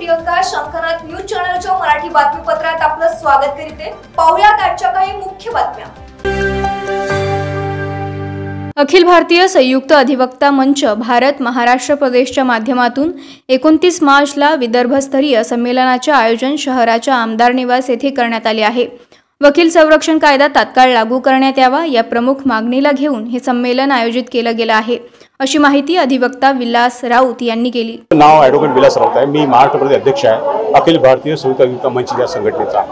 Priyanka Shankhnath news चॅनलच्या मराठी बातमीपत्रात आपलं स्वागत करते। पाहुयात आजच्या काही मुख्य बातम्या। अखिल भारतीय संयुक्त अधिवक्ता मंच भारत महाराष्ट्र प्रदेशच्या माध्यमातून 29 मार्चला विदर्भस्तरीय संमेलनाचे आयोजन शहराच्या आमदार निवास येथे करण्यात आले आहे। वकील संरक्षण कायदा तात्काळ लागू करण्यात यावा या प्रमुख मागणीला घेऊन हे संमेलन आयोजित केले गेले आहे, अशी माहिती अधिवक्ता विलास राऊत यांनी केली। नाव ॲडव्होकेट विलास राऊत आहे। मी महाराष्ट्र प्रदेश अध्यक्ष आहे अखिल भारतीय संयुक्त अधिवक्ता मंच या संघटनेचा।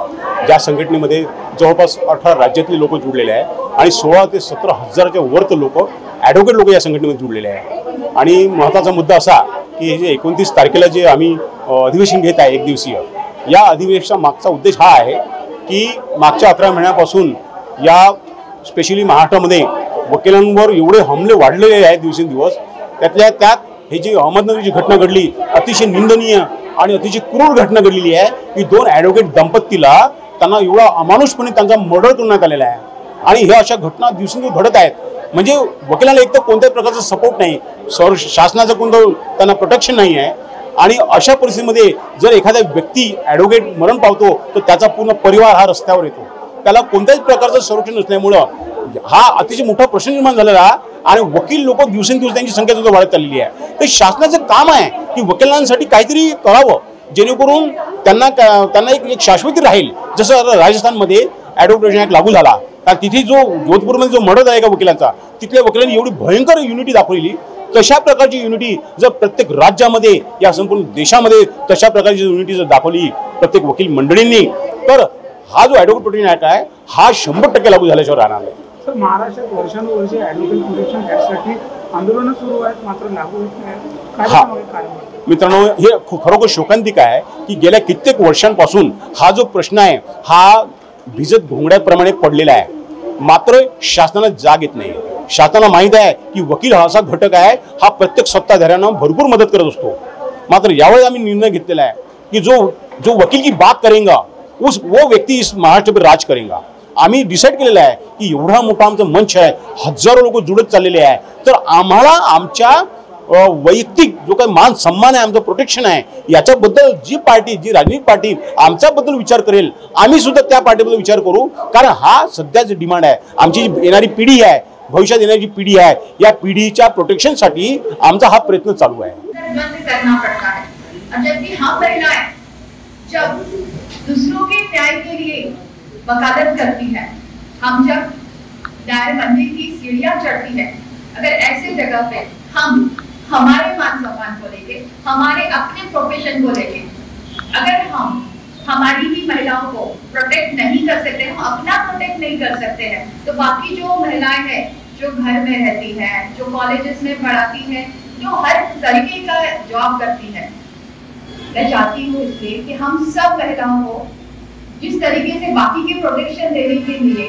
ज्या संघटनेमध्ये जवळपास 18 राज्यातले लोक जुळलेले आहेत आणि 16 ते 17 हजाराच्या वर लोक ॲडव्होकेट लोक या संघटनेमध्ये जुळलेले आहेत। आणि महत्त्वाचा मुद्दा असा की हे 29 तारखेला जे आम्ही अधिवेशन घेत आहे एक दिवसीय, या अधिवेशनाचा मागचा उद्देश हा आहे की मागच्या 11 महिन्यापासून या स्पेशली महाराष्ट्रामध्ये वकिलांवर एवढे हमले वाढलेले आहेत दिवसेंदिवस। त्यातल्या त्यात हे जी अहमदनगरची घटना घडली अतिशय निंदनीय आणि अतिशय क्रूर घटना घडलेली आहे की 2 ॲडव्होकेट दंपतीला त्यांना एवढा अमानुषपणे त्यांचा मर्डर करण्यात आलेला आहे। आणि ह्या अशा घटना दिवसेंदिवस घडत आहेत। म्हणजे वकिलांना एक तर कोणत्याही प्रकारचा सपोर्ट नाही, शासनाचं कोणतं त्यांना प्रोटेक्शन नाही आहे। आणि अशा परिस्थितीमध्ये जर एखादा व्यक्ती ॲडव्होकेट मरण पावतो तर त्याचा पूर्ण परिवार हा रस्त्यावर येतो। त्याला कोणत्याच प्रकारचं संरक्षण नसल्यामुळं हा अतिशय मोठा प्रश्न निर्माण झालेला आणि वकील लोक दिवसेंदिवस त्यांची संख्या सुद्धा वाढत चाललेली आहे। तर शासनाचं काम आहे की वकिलांसाठी काहीतरी करावं जेणेकरून त्यांना एक शाश्वती राहील। जसं राजस्थानमध्ये ॲडव्होकेट ॲक्ट लागू झाला तर तिथे जो जोधपूरमध्ये जो मर्डर आहे का वकिलांचा, तिथल्या वकिलांनी एवढी भयंकर युनिटी दाखवलेली। तशा प्रकारची युनिटी जर प्रत्येक राज्यामध्ये या संपूर्ण देशामध्ये तशा प्रकारची युनिटी जर दाखवली प्रत्येक वकील मंडळींनी तर हा जो ॲडव्होकेट प्रोटेक्शन ॲक्ट आहे हा 100% लागू झाल्याशिवाय राहणार नाही। सर, महाराष्ट्रात वर्षानुवर्षे ॲडव्होकेट प्रोटेक्शन ॲक्टसाठी आंदोलनं सुरू आहेत मात्र लागू होत नाही। मित्रांनो, हे खरोखर शोकांतिक आहे की गेल्या कित्येक वर्षांपासून हा जो प्रश्न आहे हा भिजत घोंगड्याप्रमाणे पडलेला आहे, मात्र शासनाला जाग येत नाही। शासनाला माहीत आहे की वकील हा असा घटक आहे हा प्रत्येक सत्ताधाऱ्यांना भरपूर मदत करत असतो। मात्र यावेळी आम्ही निर्णय घेतलेला आहे की जो वकील की बात करेगा वो व्यक्ति इस महाराष्ट्र पर राज करेगा। आम्ही डिसाईड केलेलं आहे की एवढा मोठा आमचा मंच आहे, हजारो लोक जुळत चाललेले आहे, तर आम्हाला आमच्या वैयक्तिक जो काही मान सन्मान आहे, आमचं प्रोटेक्शन आहे, याच्याबद्दल जी राजनीतिक पार्टी आमच्याबद्दल विचार करेल आम्ही सुद्धा त्या पार्टीबद्दल विचार करू। कारण हा सध्याची डिमांड आहे। आमची जी येणारी पिढी आहे, भविष्यात येणारी जी पिढी आहे, या पिढीच्या प्रोटेक्शनसाठी आमचा हा प्रयत्न चालू आहे। जब दूसरों के न्याय के लिए वकालत करती है, हम जब न्याय मंदिर की सीढ़ियां चढ़ती है, अगर ऐसे जगह पे हम हमारे मान सम्मान को लेके, हमारे अपने प्रोफेशन को लेके अगर हम हमारी ही महिलाओं को प्रोटेक्ट नहीं कर सकते, हम अपना प्रोटेक्ट नहीं कर सकते हैं, तो बाकी जो महिलाएं हैं जो घर में रहती हैं, जो कॉलेजेस में पढ़ाती हैं, जो हर तरीके का जॉब करती है, मैं चाहती हूँ इसलिए कि हम सब महिलाओं को जिस तरीके से बाकी के प्रोटेक्शन देने के लिए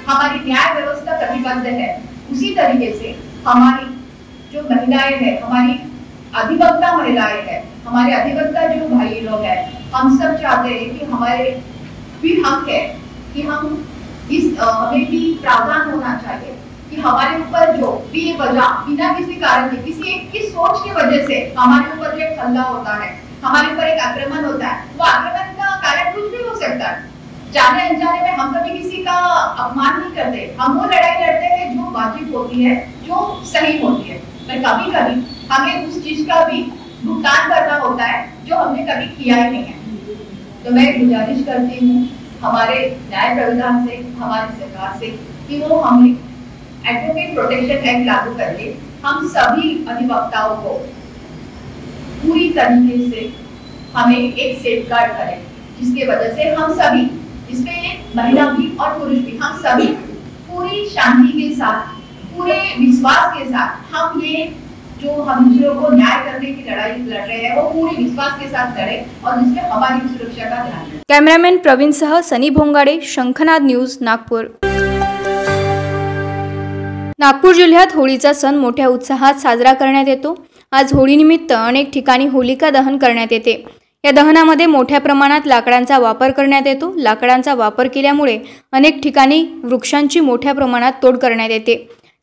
हमारी न्याय व्यवस्था प्रतिबद्ध है, उसी तरीके से हमारी जो महिलाएं हैं, हमारी अधिवक्ता महिलाएं हैं, हमारे अधिवक्ता जो भाई लोग हैं, हम सब चाहते हैं कि हमारे भी हक है कि हम हमें भी प्रावधान होना चाहिए कि हमारे ऊपर जो भी वजह बिना किसी कारण के किसी एक की सोच की वजह से हमारे ऊपर जो एक हमला होता है, हमारे ऊपर एक आक्रमण होता है, वो आक्रमण का कारण कुछ भी हो सकता है। जाने अनजाने में हम कभी किसी का अपमान नहीं करते, हम वो लड़ाई लड़ते हैं जो वाजिब होती है, जो सही होती है। पर कभी कभी हमें उस चीज का भी भुगतान करना होता है जो हमने कभी किया ही नहीं है। तो मैं गुजारिश करती हूँ हमारे न्याय प्रावधान से, हमारी सरकार से कि वो हमें एडवोकेट प्रोटेक्शन एक्ट लागू करके हम सभी अधिवक्ताओं को पूरी तरीके से हमें एक सेफगार्ड करें, जिसके वजह से हम सभी, इसमें महिला भी और पुरुष भी, हम सभी पूरी शांति के साथ, पूरे विश्वास के साथ हम ये जो हम दूसरों को न्याय करने की लड़ाई लड़ रहे हैं वो पूरी विश्वास के साथ लड़े और जिसमें हमारी सुरक्षा का ध्यान रखें। कॅमेरामॅन प्रवीण सह सनी भोंगाडे, शंखनाद न्यूज, नागपूर। नागपूर जिल्ह्यात होळीचा सण मोठ्या उत्साहात साजरा करण्यात येतो। आज होळीनिमित्त अनेक ठिकाणी होलिका दहन करण्यात येते। या दहनामध्ये मोठ्या प्रमाणात लाकडांचा वापर करण्यात येतो। लाकडांचा वापर केल्यामुळे अनेक ठिकाणी वृक्षांची मोठ्या प्रमाणात तोड करण्यात येते।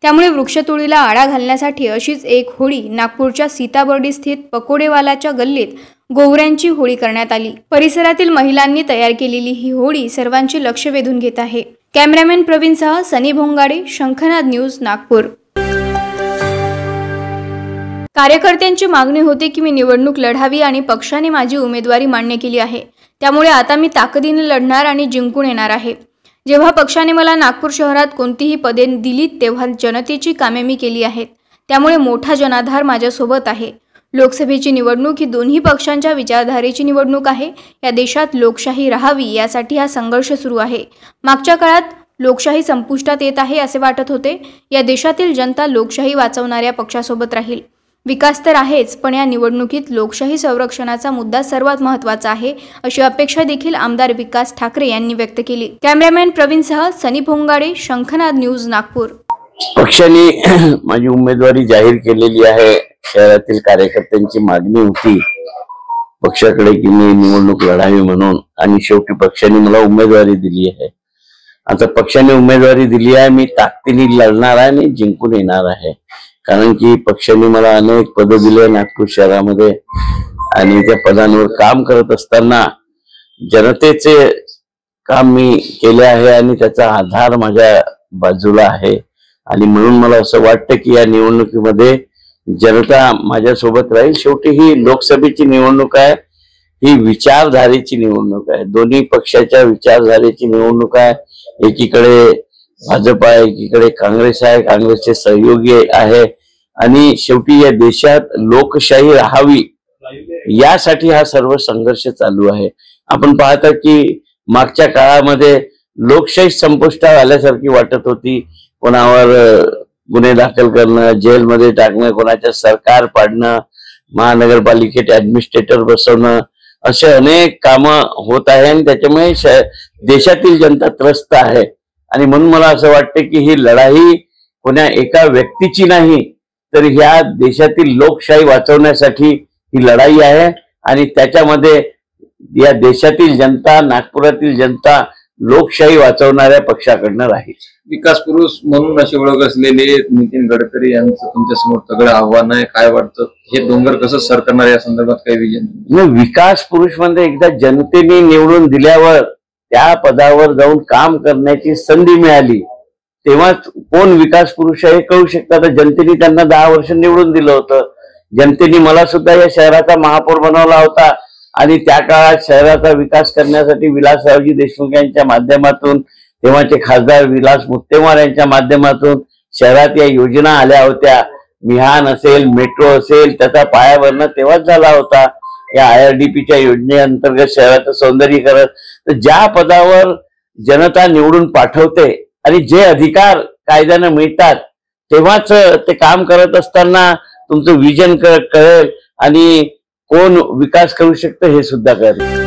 त्यामुळे वृक्षतोडीला आळा घालण्यासाठी अशीच एक होळी नागपूरच्या सीताबर्डी स्थित पकोडेवालाच्या गल्लीत गोवऱ्यांची होळी करण्यात आली। परिसरातील महिलांनी तयार केलेली ही होळी सर्वांचे लक्ष वेधून घेत आहे। कॅमेरामॅन प्रवीणसह सनी भोंगाडे, शंखनाद न्यूज, नागपूर। कार्यकर्त्यांची मागणी होती की मी निवडणूक लढावी आणि पक्षाने माझी उमेदवारी मान्य केली आहे, त्यामुळे आता मी ताकदीने लढणार आणि जिंकून येणार आहे। जेव्हा पक्षाने मला नागपूर शहरात कोणतीही पदे दिली तेव्हा जनतेची कामे मी केली आहेत, त्यामुळे मोठा जनाधार माझ्यासोबत आहे। लोकसभेची निवडणूक ही दोन्ही पक्षांच्या विचारधारेची निवडणूक आहे। या देशात लोकशाही राहावी यासाठी हा संघर्ष सुरू आहे। मागच्या काळात लोकशाही संपुष्टात येत आहे असे वाटत होते। या देशातील जनता लोकशाही वाचवणाऱ्या पक्षासोबत राहील। विकास तर आहेच, पण या निवडणुकीत लोकशाही संरक्षणाचा मुद्दा सर्वात महत्त्वाचा आहे, अशी अपेक्षा देखील आमदार विकास ठाकरे यांनी व्यक्त केली। कॅमेरामॅन प्रवीणसह सनी भोंगाडे, शंखनाद न्यूज, नागपूर। पक्षाने माझी उमेदवारी जाहीर केलेली आहे। शहरातील कार्यकर्त्यांची मागणी होती पक्षाकडे की मी निवडणूक लढावी म्हणून, आणि शेवटी पक्षाने मला उमेदवारी दिली आहे। आता पक्षाने उमेदवारी दिली आहे, मी ताकदीने लढणार आहे आणि जिंकून येणार आहे। कारण की पक्षाने मला अनेक पदं दिले नागपूर शहरामध्ये, आणि त्या पदांवर काम करत असताना जनतेचे काम मी केले आहे आणि त्याचा आधार माझ्या बाजूला आहे। आणि म्हणून मला असं वाटतं की या निवडणुकीमध्ये जनता माझ्यासोबत राहील। शेवटी ही लोकसभेची निवडणूक आहे, ही विचारधारेची निवडणूक आहे, दोन्ही पक्षाच्या विचारधारेची निवडणूक आहे। एकीकडे भाजप आहे, एकीकडे काँग्रेस आहे, काँग्रेसचे सहयोगी आहे, आणि शेवटी या देशात लोकशाही राहावी यासाठी हा सर्व संघर्ष चालू आहे। आपण पाहता की मागच्या काळामध्ये लोकशाही संपुष्टात आल्यासारखी वाटत होती। कोणावर गुन्हे दाखल करणं, जेलमध्ये टाकणं, कोणाच्या सरकार पाडणं, महानगरपालिकेत ऍडमिनिस्ट्रेटर बसवणं, असे अनेक कामं होत आहे, आणि त्याच्यामुळे देशातील जनता त्रस्त आहे। आणि म्हणून मला असं वाटतं की ही लढाई कोणा एका व्यक्तीची नाही, तर ह्या देशातील लोकशाही वाचवण्यासाठी ही लढाई आहे। आणि त्याच्यामध्ये या देशातील जनता, नागपुरातील जनता लोकशाही वाचवणाऱ्या पक्षाकडनं राहील। विकास पुरुष म्हणून अशी ओळख असलेले नितीन गडकरी यांचं तुमच्या समोर सगळं आव्हान आहे, काय वाटतं हे डोंगर कसं सर करणार या संदर्भात काही विजन? विकास पुरुष म्हणजे एकदा जनतेने निवडून दिल्यावर त्या पदावर जाऊन काम करण्याची संधी मिळाली तेव्हा कोण विकास पुरुष आहे हे कळू शकतं। तर जनतेने त्यांना 10 वर्ष निवडून दिलं होतं। जनतेने मला सुद्धा या शहराचा महापौर बनवला होता, आणि त्या काळात शहराचा विकास करण्यासाठी विलासरावजी देशमुख यांच्या माध्यमातून, तेव्हाचे खासदार विलास मुत्तेमवार यांच्या माध्यमातून शहरात या योजना आल्या होत्या। मिहान असेल, मेट्रो असेल, त्याचा पायाभरणं तेव्हाच झाला होता। या IRDPच्या योजनेअंतर्गत शहराचं सौंदर्यीकरण, तर ज्या पदावर जनता निवडून पाठवते आणि जे अधिकार कायद्याने मिळतात तेव्हाच ते काम करत असताना तुमचं विजन कळेल आणि कोण विकास करू शकतं हे सुद्धा कळेल।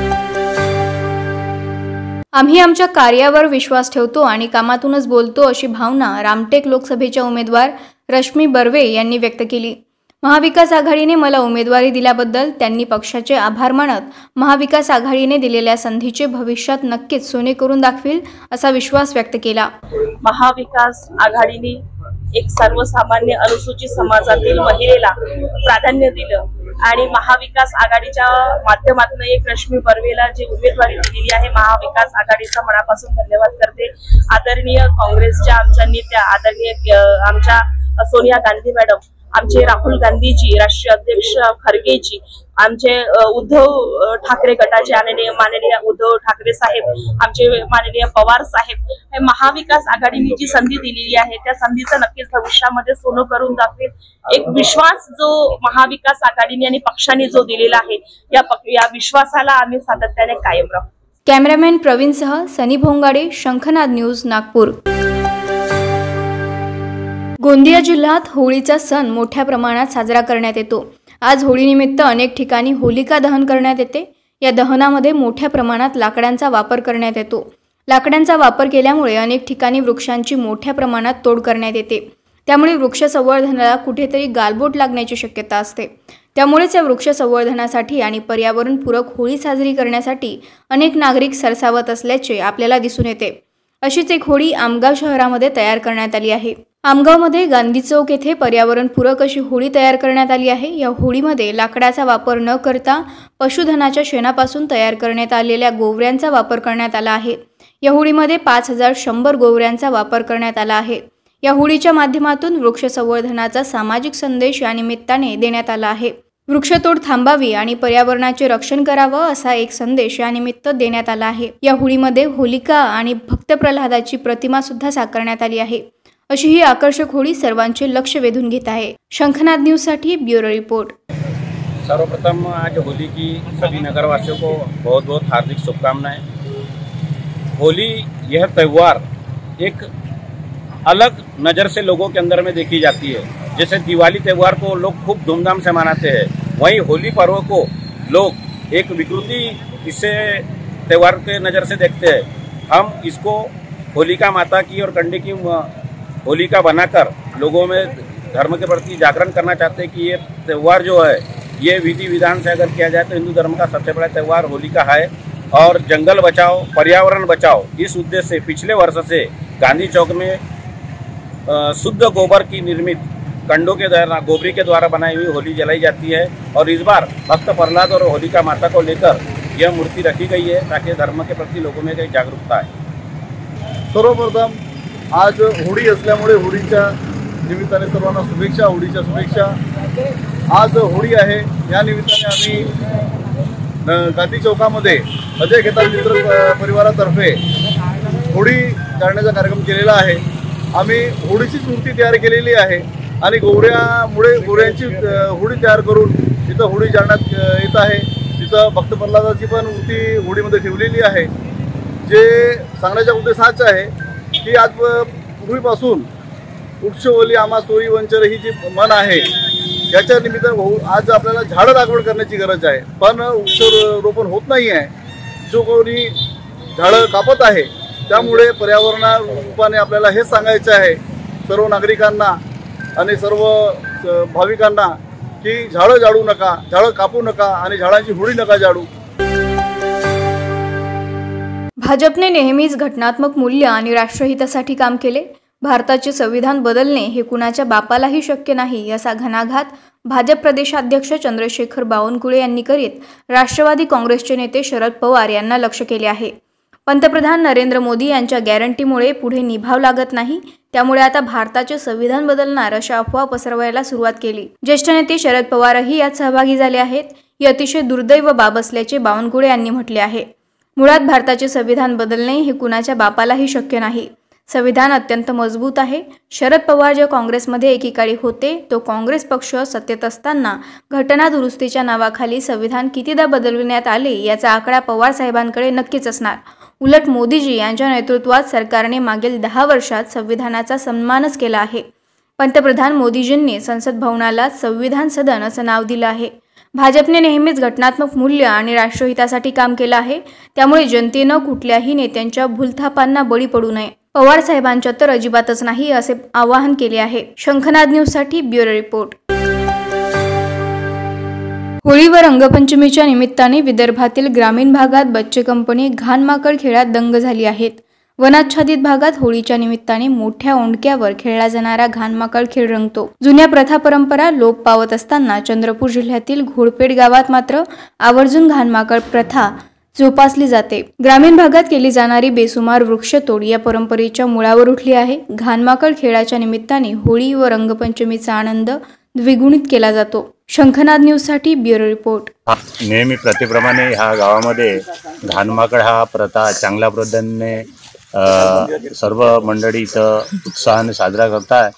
आम्ही आमच्या कार्यावर विश्वास ठेवतो आणि कामातूनच बोलतो, अशी भावना रामटेक लोकसभेच्या उमेदवार रश्मी बर्वे यांनी व्यक्त केली। महाविकास आघाडीने मला उमेदवारी दिल्याबद्दल त्यांनी पक्षाचे आभार मानत महाविकास आघाडीने दिलेल्या संधीचे भविष्यात नक्कीच सोने करून दाखवेल असा विश्वास व्यक्त केला। महाविकास आघाडीने एक सर्वसामान्य अनुसूचित समाजातील महिलेला प्राधान्य दिलं आणि महाविकास आघाडीच्या माध्यमातून एक रश्मी बर्वेला जी उमेदवारी दिलेली आहे, महाविकास आघाडीचा मनापासून धन्यवाद करते। आदरणीय काँग्रेसच्या आमच्या नेत्या, आदरणीय आमच्या सोनिया गांधी मॅडम, आमचे राहुल गांधीजी, राष्ट्रीय अध्यक्ष खरगेजी, आमचे उद्धव ठाकरे गटाचे माननीय उद्धव ठाकरे साहेब, आमचे माननीय पवार साहेब, हे महाविकास आघाडीने जी संधी दिलेली आहे त्या संधीचं नक्कीच भविष्यामध्ये सोनं करून दाखवेल। एक विश्वास जो महाविकास आघाडीने आणि पक्षाने जो दिलेला आहे, या विश्वासाला आम्ही सातत्याने कायम राहू। कॅमेरामॅन प्रवीणसह सनी भोंगाडे, शंखनाद न्यूज, नागपूर। गोंदिया जिल्ह्यात होळीचा सण मोठ्या प्रमाणात साजरा करण्यात येतो। आज होळीनिमित्त अनेक ठिकाणी होलिका दहन करण्यात येते। या दहनामध्ये मोठ्या प्रमाणात लाकडांचा वापर करण्यात येतो। लाकडांचा वापर केल्यामुळे अनेक ठिकाणी वृक्षांची मोठ्या प्रमाणात तोड करण्यात येते, त्यामुळे वृक्ष संवर्धनाला कुठेतरी गालबोट लागण्याची शक्यता असते। त्यामुळेच या वृक्ष संवर्धनासाठी आणि पर्यावरणपूरक होळी साजरी करण्यासाठी अनेक नागरिक सरसावत असल्याचे आपल्याला दिसून येते। अशीच एक होळी आमगाव शहरामध्ये तयार करण्यात आली आहे। आमगावमध्ये गांधी चौक येथे पर्यावरणपूरक अशी होळी तयार करण्यात आली आहे। या होळीमध्ये लाकडाचा वापर न करता पशुधनाच्या शेणापासून तयार करण्यात आलेल्या गोवऱ्यांचा वापर करण्यात आला आहे। या होळीमध्ये 5100 गोवऱ्यांचा वापर करण्यात आला आहे। या होळीच्या माध्यमातून वृक्ष संवर्धनाचा सामाजिक संदेश या निमित्ताने देण्यात आला आहे। वृक्षतोड थांबावी आणि पर्यावरणाचे रक्षण करावं असा एक संदेश या निमित्त देण्यात आला आहे। या होळीमध्ये होलिका आणि भक्त प्रल्हादाची प्रतिमा सुद्धा साकारण्यात आली आहे। अशी ही आकर्षक होळी सर्वांचे लक्ष वेधून घेत आहे। शंखनाद न्यूज साठी ब्युरो रिपोर्ट। सर्वप्रथम आज होली की सभी नगरवासियों को बहुत बहुत हार्दिक शुभकामनाएं। होली यह त्यौहार एक अलग नज़र से लोगों के अंदर में देखी जाती है। जैसे दिवाली त्यौहार को लोग खूब धूमधाम से मनाते हैं, वहीं होली पर्व को लोग एक विकृति इससे त्यौहार के नज़र से देखते हैं। हम इसको होलिका माता की और कंडे की होलिका बनाकर लोगों में धर्म के प्रति जागरण करना चाहते हैं कि ये त्यौहार जो है ये विधि विधान से अगर किया जाए तो हिंदू धर्म का सबसे बड़ा त्यौहार होली का है। और जंगल बचाओ पर्यावरण बचाओ इस उद्देश्य से पिछले वर्ष से गांधी चौक में शुद्ध गोबर की निर्मित कंडों के द्वारा गोबरी के द्वारा बनाई हुई होली जलाई जाती है। और इस बार भक्त प्रहलाद और होलिका माता को लेकर यह मूर्ति रखी गई है ताकि धर्म के प्रति लोगों में काही जागरूकता आहे। सर्वप्रथम आज होळी असल्यामुळे होळीच्या निमित्ताने सर्वांना शुभेच्छा, होळीच्या शुभेच्छा। आज होळी आहे या निमित्ताने आम्ही गांधी चौकामध्ये अजय खेतान मित्र परिवारातर्फे होळी जाळण्याचा कार्यक्रम केलेला आहे। आम्ही होळीचीच मूर्ती तयार केलेली आहे आणि गोवऱ्यांची होळी तयार करून तिथं होळी जाळण्यात येत आहे। तिथं भक्त प्रल्हादाची पण मूर्ती होळीमध्ये ठेवलेली आहे। जे सांगण्याचा उद्देश हाच आहे की आज पूर्वीपासून वृक्षवल्ली आम्हा सोयी वंचर ही जी मन आहे याच्या निमित्त आज आपल्याला झाडं लागवड करण्याची गरज आहे, पण वृक्षारोपण होत नाही आहे। जो कोणी झाडं कापत आहे त्यामुळे पर्यावरणा रूपाने आपल्याला हे सांगायचं आहे सर्व नागरिकांना आणि सर्व भाविकांना की झाडं जाळू नका, झाडं कापू नका आणि झाडांची होळी नका जाळू। भाजपने नेहमीच घटनात्मक मूल्य आणि राष्ट्रहितासाठी काम केले। भारताचे संविधान बदलणे हे कुणाच्या बापालाही शक्य नाही असा घणाघात भाजप प्रदेशाध्यक्ष चंद्रशेखर बावनकुळे यांनी करीत राष्ट्रवादी काँग्रेसचे नेते शरद पवार यांना लक्ष्य केले आहे। पंतप्रधान नरेंद्र मोदी यांच्या गॅरंटीमुळे पुढे निभाव लागत नाही, त्यामुळे आता भारताचे संविधान बदलणार अशा अफवा पसरवायला सुरुवात केली। ज्येष्ठ नेते शरद पवारही यात सहभागी झाले आहेत। ही अतिशय दुर्दैव बाब असल्याचे बावनकुळे यांनी म्हटले आहे। मुळात भारताचे संविधान बदलणे हे कुणाच्या बापालाही शक्य नाही। संविधान अत्यंत मजबूत आहे। शरद पवार जे काँग्रेसमध्ये एकीकाळी होते तो काँग्रेस पक्ष सत्तेत असताना घटना दुरुस्तीच्या नावाखाली संविधान कितीदा बदलविण्यात आले याचा आकडा पवार साहेबांकडे नक्कीच असणार। उलट मोदीजी यांच्या नेतृत्वात सरकारने मागील 10 वर्षात संविधानाचा सन्मानच केला आहे। पंतप्रधान मोदीजींनी संसद भवनाला संविधान सदन असं नाव दिलं आहे। भाजपने नेहमीच घटनात्मक मूल्य आणि राष्ट्रहितासाठी काम केलं आहे, त्यामुळे जनतेनं कुठल्याही नेत्यांच्या भूलथापांना बळी पडू नये। पवार साहेबांच्या तर अजिबातच नाही असे आवाहन केले आहे। शंखनाद न्यूज साठी ब्युरो रिपोर्ट। होळी व रंगपंचमीच्या निमित्ताने विदर्भातील ग्रामीण भागात बच्चे कंपनी घाणमाकड खेळात दंग झाली आहेत। वनाच्छादित भागात होळीच्या निमित्ताने मोठ्या ओंडक्यावर खेळला जाणारा घाणमाकड खेळ रंगतो। जुन्या प्रथा परंपरा लोप पावत असताना चंद्रपूर जिल्ह्यातील घोडपेठ गावात मात्र आवर्जून घाणमाकड प्रथा जोपासली जाते। ग्रामीण भागात केली जाणारी बेसुमार वृक्षतोड या परंपरेच्या मुळावर उठली आहे। घाणमाकड खेळाच्या निमित्ताने होळी व रंगपंचमीचा आनंद द्विगुणित केला जातो। शंखनाद न्यूज साठी ब्युरो रिपोर्ट। नेहमी प्रतिप्रमाणे ह्या गावामध्ये घाणमाकड हा प्रथा चांगल्या पद्धतीने सर्व मंडळी इथं उत्साहाने साजरा करतात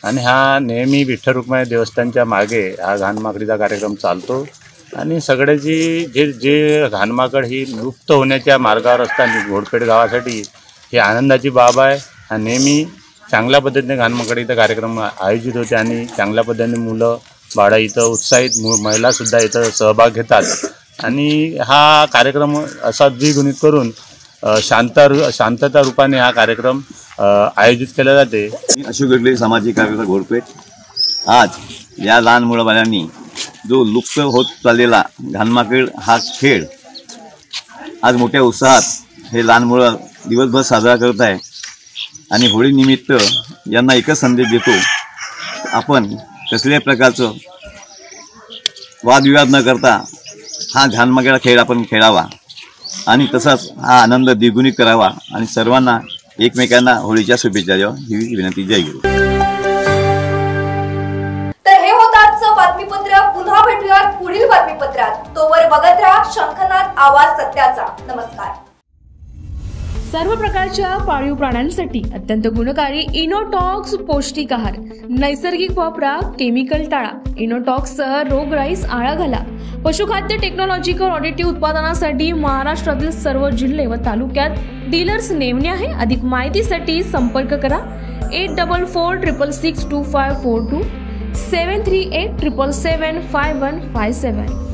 आणि हा नेहमी विठ्ठल रुक्मिणी देवस्थानच्या मागे हा घाणमाकडीचा कार्यक्रम चालतो आणि सगळ्याची जे घाणमाकड ही लुप्त होण्याच्या मार्गावर असताना घोडपेठ गावासाठी ही आनंदाची बाब आहे। हा नेहमी चांगल्या पद्धतीने घाणमाकडीचा कार्यक्रम आयोजित होते आणि चांगल्या पद्धतीने मुलं बाळं इथं उत्साहित महिलासुद्धा इथं सहभाग घेतात आणि हा कार्यक्रम असा द्विगुणित करून शांतता रूपाने हा कार्यक्रम आयोजित केला जाते। अशोक गडले सामाजिक कार्यकर्ता घोडपेठ। आज या लहान मुलाबाळांनी जो लुप्त होत चाललेला घाणमाकड हा खेळ आज मोठ्या उत्साहात हे लहान मुलं दिवसभर साजरा करत आहे आणि होळीनिमित्त यांना एकच संदेश देतो, आपण कसल्याही प्रकारचं वादविवाद न करता हा घाणमागेला खेळ आपण खेळावा आणि तसाच हा आनंद द्विगुणित करावा आणि सर्वांना एकमेकांना होळीच्या शुभेच्छा द्यावा ही विनंती. जय गुरु. तर हे होतं आजचं बातमीपत्र. पुन्हा भेटूयात पुढील बातमीपत्रात. तोवर बघत राहा शंखनाद आवाज सत्याचा. नमस्कार. सर्व प्रकारच्या पाळीव प्राण्यांसाठी अत्यंत गुणकारी इनोटॉक्स पौष्टिक आहार. नैसर्गिक वापरा, केमिकल टाळा. इनोटॉक्स सह रोगराईस आळा घाला. पशुखाद्य टेक्नॉलॉजिकल ऑडिटिव्ह उत्पादनासाठी महाराष्ट्रातील सर्व जिल्हे व तालुक्यात डीलर्स नेमणे आहे. अधिक माहितीसाठी संपर्क करा 8446625542 738777557.